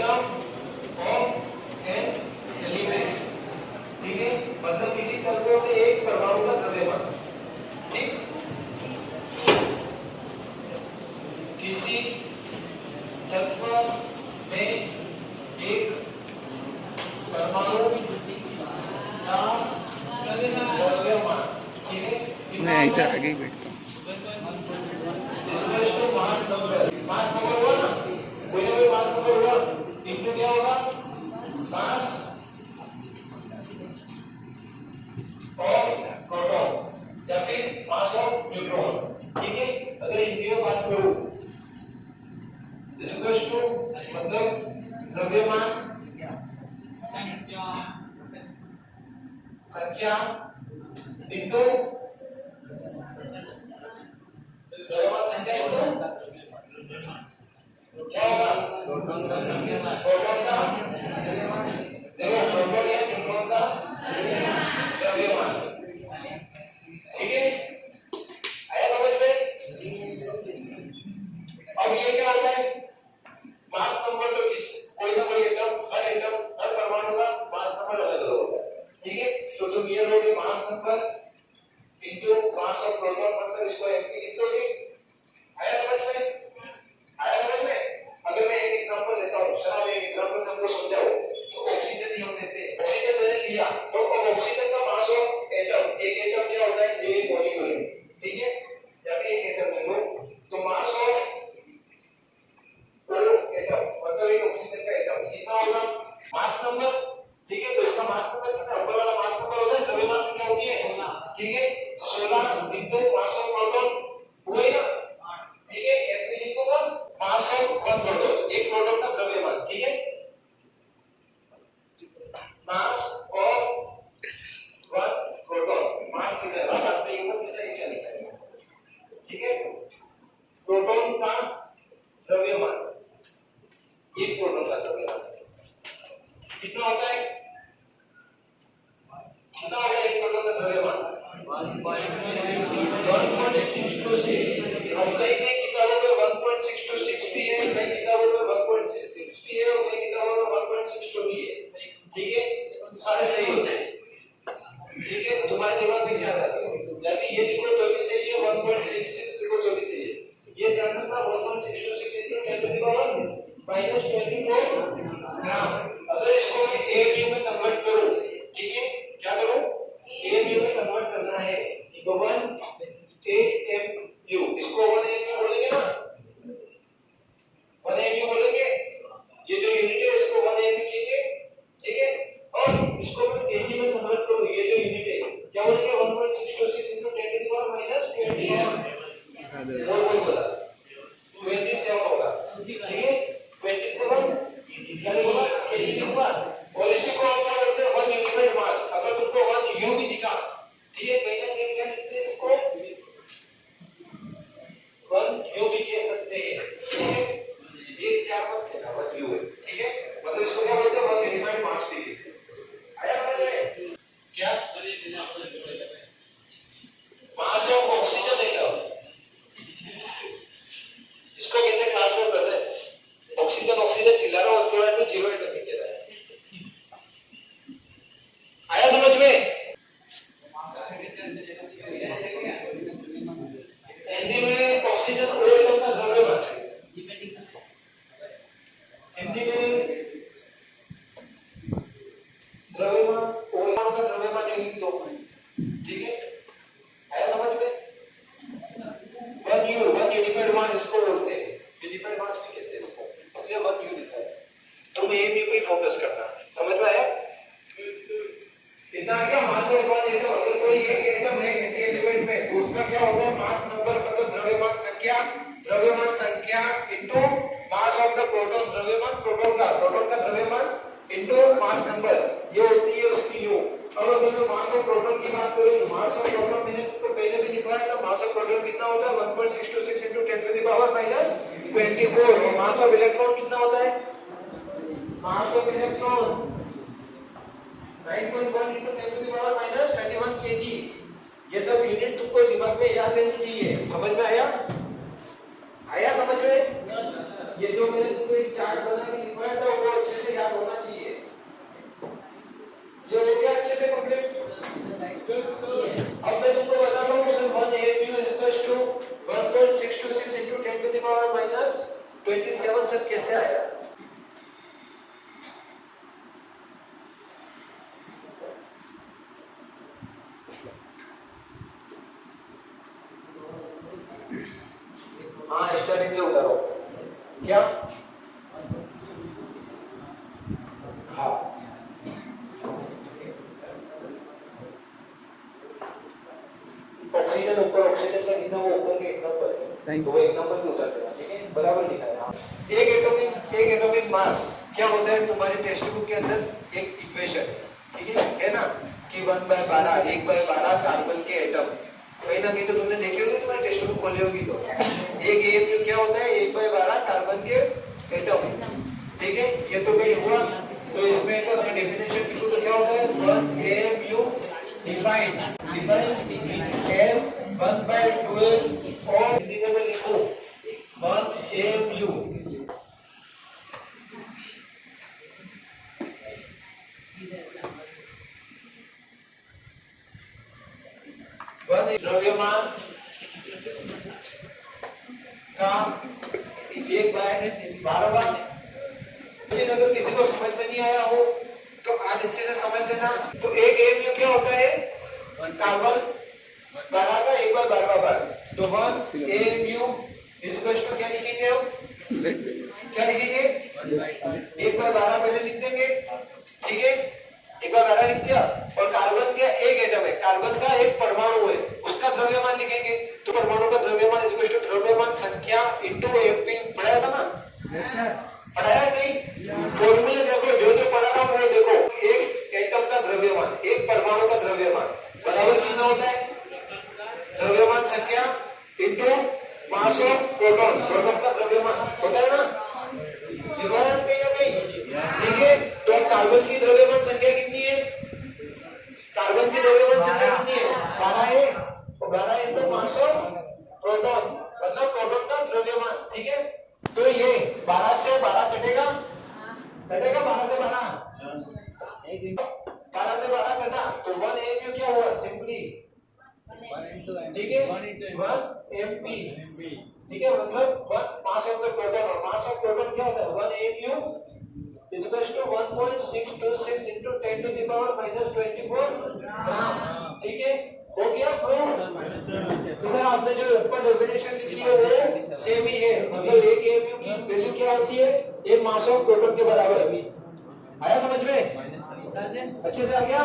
System of an element, ठीक है, मतलब किसी तत्व में एक परमाणु का द्रव्यमान, ठीक, किसी तत्व में एक परमाणु का द्रव्यमान, ठीक है, मैं इधर आगे ही बैठता हूँ। मास नंबर, मास नंबर हुआ ना, कोई ना कोई मास नंबर हुआ, इंटू क्या होगा, मास ऑफ प्रोटॉन या फिर मास ऑफ न्यूट्रॉन, ठीक है। अगर हिंदी में बात करूं इक्वल्स टू मतलब द्रव्यमान संख्या इंटू द्रव्यमान संख्या इंटू क्या होगा, प्रोटॉन का, देखो प्रोटॉन या न्यूट्रॉन का द्रव्यमान, ठीक है, आया समझ में। अब ये क्या होता है, मास नंबर तो किस कोई ना कोई एटम हर परमाणु का मास नंबर अलग अलग होता है, ठीक है। तो तुम ये लोगे mass number into mass of proton, मतलब इसको एमपी लिख दोगे। आया समझ में, आया समझ में। अगर मैं एक एग्जांपल लेता हूं, सर मैं एक एग्जांपल से हमको समझाओ, तो ऑक्सीजन ही हम लेते हैं, ऑक्सीजन मैंने लिया, तो अब ऑक्सीजन का मास ऑफ एटम, एक एटम क्या होता है, एक मॉलिक्यूल है, ठीक है, या फिर एक एटम ले लो, तो मास ऑफ एटम मतलब एक ऑक्सीजन का एटम कितना होगा, मास नंबर, ठीक है। तो इसका मास नंबर कितना, ऊपर वाला मास नंबर होता है, द्रव्यमान संख्या होती है, ठीक है, 16 इनटू मास ऑफ प्रोटॉन हुआ ही ना, ठीक है, एमपी लिखोगा मास ऑफ वन प्रोटॉन, एक प्रोटॉन का द्रव्यमान, ठीक है, mass of one proton, mass कितना है, मास पे यूनिट कितना है, इसे लिखा है, ठीक है, प्रोटॉन का द्रव्यमान, एक प्रोटॉन का द्रव्यमान कितना होता है, कितना होगा एक प्रोटॉन का द्रव्यमान 1.626, अब कई किताबों में 1.626 भी है, कई किताबों में 1.66 भी है, और कई किताबों में 1.62 भी है, ठीक है, सारे सही होते हैं, ठीक है। तुम्हारे दिमाग में क्या आता है, यानी ये लिखो तो भी सही है, 1.66 लिखो तो भी सही है, ये ध्यान रखना 1.626 into 10 to the power -24 ग्राम। अगर इसको मैं AMU में कन्वर्ट करूं, ठीक है, क्या करूं, AMU में कन्वर्ट करना है, तो 1 AMU, इसको 1 AMU बोलेंगे ना, 1 AMU बोलेंगे, ये जो यूनिट है इसको 1 AMU कहेंगे, ठीक है, और इसको मैं kg में कन्वर्ट करूं, ये जो यूनिट है क्या बोलेंगे, 1.626 into 10 to the power -20 और बोला 27 होगा, ठीक है, 27 क्या लिखूंगा, kg लिखूंगा, और इसी को हम क्या करते हैं 1 यूनिट मास, अगर तुमको 1 U भी दिखा, ठीक है, कहीं ना कहीं क्या लिखते हैं इसको 1 U भी कह सकते हैं, ठीक है, ये चार मत कहना 1 U है, ठीक है, मतलब इसको क्या बोलते हैं 1 यूनिफाइड मास भी कहते हैं। आया समझ में क्या, मास ऑफ ऑक्सीजन है क्या, इसको कहते हैं ट्रांसफर प्रेजेंस, ऑक्सीजन ऑक्सीजन चिल्ला रहा है, उसके बाद में 0 एटम नहीं कह रहा है। आया समझ में, हिंदी में ऑक्सीजन ओ एटम का द्रव्यमान है, हिंदी में द्रव्यमान ओ एटम का द्रव्यमान यूनिट दो, ठीक है, आया समझ में, 1 U 1 यूनिफाइड मास इसको बोलते हैं, यूनिफाइड मास भी कहते हैं इसको, इसलिए 1 U लिखा है। तुम AMU पे फोकस करना, समझ में आया, इतना है क्या, मास ऑफ वन एटम, अगर कोई एक एटम है किसी एलिमेंट में तो उसका क्या होगा, मास नंबर मतलब द्रव्यमान संख्या into mass of the proton, द्रव्यमान प्रोटॉन का द्रव्यमान इनटू मास नंबर, ये होती है उसकी U। अब अगर मैं मास ऑफ प्रोटॉन की बात करूं, तो मास ऑफ प्रोटॉन मैंने तो पहले भी लिखा है, तो मास ऑफ प्रोटॉन कितना होता है 1.626 into 10 to the power -24, और मास ऑफ इलेक्ट्रॉन कितना होता है, mass of electron 9.1 into 10 to the power -21 kg। ये सब यूनिट तुमको दिमाग में याद रहनी चाहिए, समझ में आया, आया समझ में। ये जो मैंने तुमको एक चार्ट बना के लिखवाया था वो तो वो 1 नंबर भी उतर देगा, ठीक है, बराबर लिखा है। हाँ। एक एटॉमिक मास क्या होता है तुम्हारे टेक्स्ट बुक के अंदर एक इक्वेशन, ठीक है ना, कि 1/12 1/12 कार्बन के एटम, कहीं ना कहीं तो तुमने देखी होगी, तुम्हारी टेक्स्ट बुक खोली होगी तो एक AMU क्या होता है 1/12 कार्बन के एटम, ठीक है, ये तो कहीं हुआ। तो इसमें तो अगर डेफिनेशन लिखो तो क्या होता है 1 AMU डिफाइंड एज 1/12 और हिंदी में लिखो 1 AMU द्रव्यमान का 1/12। लेकिन अगर किसी को समझ में नहीं आया हो तो आज अच्छे से समझ लेना। तो एक AMU क्या होता है कार्बन 12 का 1/12 बार, तो 1 AMU इक्वल्स टू क्या लिखेंगे हम, क्या लिखेंगे 1/12 पहले लिख देंगे, ठीक है, 1/12 लिख दिया। और कार्बन का एक एटम है, कार्बन का एक परमाणु है, उसका द्रव्यमान लिखेंगे, तो परमाणु का द्रव्यमान इक्वल्स टू द्रव्यमान संख्या इनटू Fp। पढ़ाया था ना? Yes sir. पढ़ाया नहीं? फॉर्मूले देखो, जो जो पढ़ा रहा हूं वो देखो। एक एटम का द्रव्यमान, एक परमाणु का द्रव्यमान बराबर कितना होता है, द्रव्यमान संख्या into mass of proton, proton का द्रव्यमान होता है ना, लिखा है कहीं ना कहीं, ठीक है। तो कार्बन की द्रव्यमान संख्या कितनी है, कार्बन की द्रव्यमान संख्या कितनी है 12 है, तो 12 इनटू मास ऑफ प्रोटॉन मतलब प्रोटॉन का द्रव्यमान, ठीक है। तो ये 12 से 12 कटेगा, कटेगा 12 से 12, 12 से 12 कटा, तो 1 AMU क्या हुआ सिंपली, ठीक है, 1 MP, ठीक है, मतलब 1 मास ऑफ द प्रोटॉन, और मास ऑफ प्रोटॉन क्या होता है 1 AMU equals to 1.626 into 10 to the power minus 24 gram, ठीक है, हो गया प्रूफ। तो सर आपने जो ऊपर डेफिनेशन लिखी है वो सेम ही है, मतलब एक AMU की वैल्यू क्या होती है, एक मास ऑफ प्रोटॉन के बराबर। आया समझ में, अच्छे से आ गया।